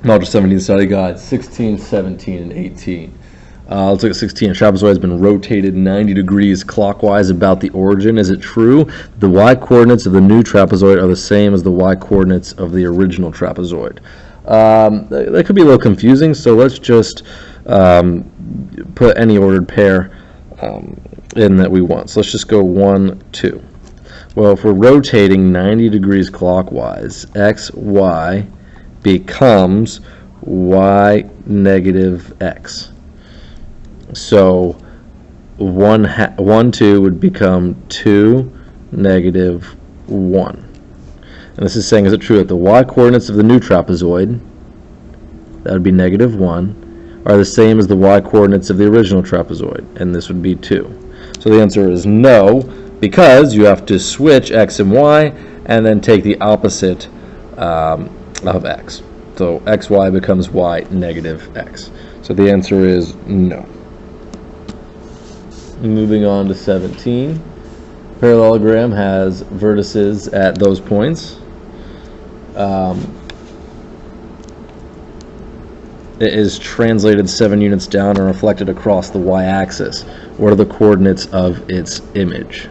Module 17 study guide, 16, 17, and 18. Let's look at 16. A trapezoid has been rotated 90 degrees clockwise about the origin. Is it true the y-coordinates of the new trapezoid are the same as the y-coordinates of the original trapezoid? That could be a little confusing, so let's just put any ordered pair in that we want. So let's just go 1, 2. Well, if we're rotating 90 degrees clockwise, x, y becomes y negative x. So 1, 2 would become 2, negative 1. And this is saying, is it true that the y-coordinates of the new trapezoid, that would be negative 1, are the same as the y-coordinates of the original trapezoid? And this would be 2. So the answer is no, because you have to switch x and y and then take the opposite of x. So xy becomes y negative x. So the answer is no. Moving on to 17. Parallelogram has vertices at those points. It is translated 7 units down and reflected across the y-axis. What are the coordinates of its image?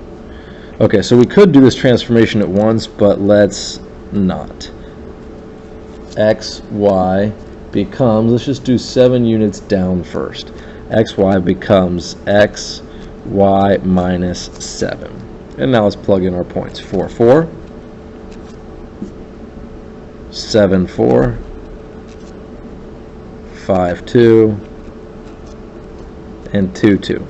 Okay, so we could do this transformation at once, but let's not. xy becomes, let's just do 7 units down first. xy becomes xy minus 7. And now let's plug in our points. 4, 4, 7, 4, 5, 2, and 2, 2.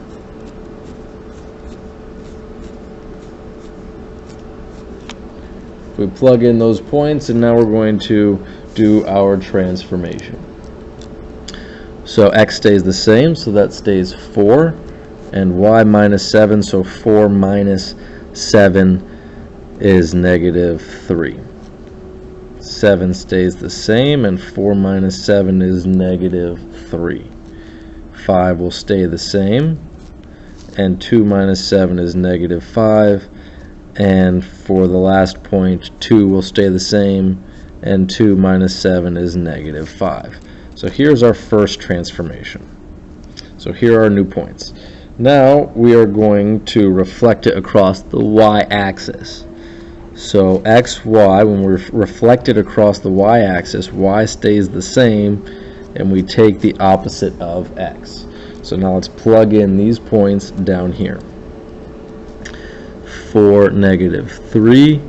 We plug in those points, and now we're going to do our transformation. So x stays the same, so that stays 4, and y minus 7, so 4 minus 7 is negative 3. 7 stays the same, and 4 minus 7 is negative 3. 5 will stay the same, and 2 minus 7 is negative 5. And for the last point, 2 will stay the same, and 2 minus 7 is negative 5. So here's our first transformation. So here are our new points. Now we are going to reflect it across the y-axis. So xy, when we reflect it across the y-axis, y stays the same, and we take the opposite of x. So now let's plug in these points down here. 4, negative 3,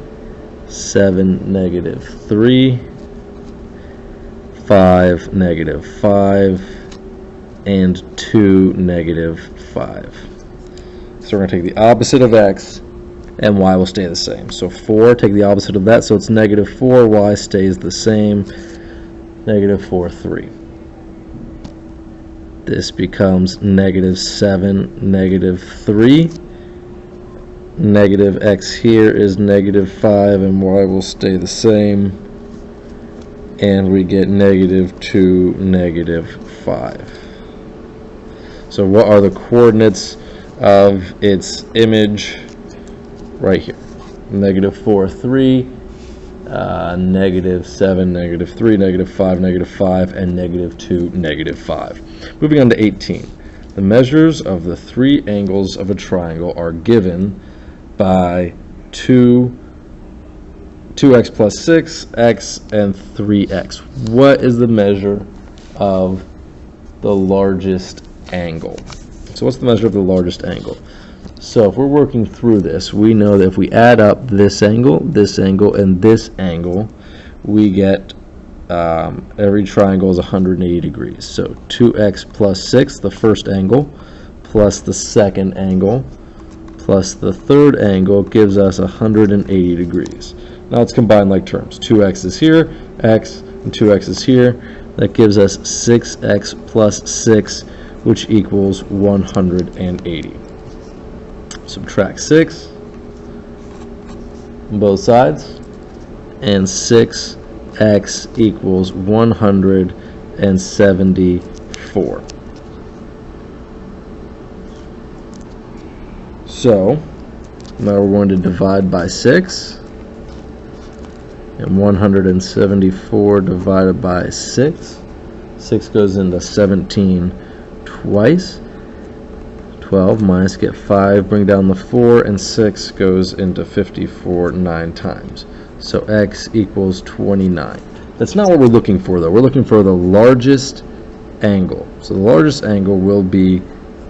7, negative 3, 5, negative 5, and 2, negative 5. So we're going to take the opposite of x, and y will stay the same. So 4, take the opposite of that, so it's negative 4, y stays the same, negative 4, 3. This becomes negative 7, negative 3. Negative x here is negative 5, and y will stay the same, and we get negative 2, negative 5. So what are the coordinates of its image? Right here. Negative 4, 3, negative 7, negative 3, negative 5, negative 5, and negative 2, negative 5. Moving on to 18. The measures of the 3 angles of a triangle are given by 2x plus 6, x, and 3x. What is the measure of the largest angle? So what's the measure of the largest angle? So if we're working through this, we know that if we add up this angle, and this angle, we get every triangle is 180 degrees. So 2x plus 6, the first angle, plus the second angle, plus the third angle gives us 180 degrees. Now let's combine like terms. 2x is here, x, and 2x is here. That gives us 6x plus 6, which equals 180. Subtract 6 on both sides, and 6x equals 174. So now we're going to divide by 6. And 174 divided by 6. 6 goes into 17 twice. 12 minus, get 5, bring down the 4, and 6 goes into 54 9 times. So x equals 29. That's not what we're looking for, though. We're looking for the largest angle. So the largest angle will be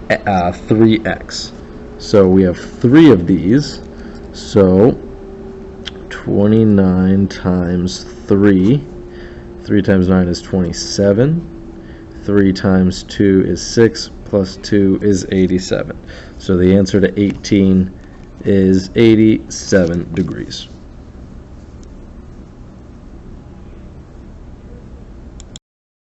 3x. So we have 3 of these. So 29 times 3. 3 times 9 is 27. 3 times 2 is 6. Plus 2 is 87. So the answer to 18 is 87 degrees.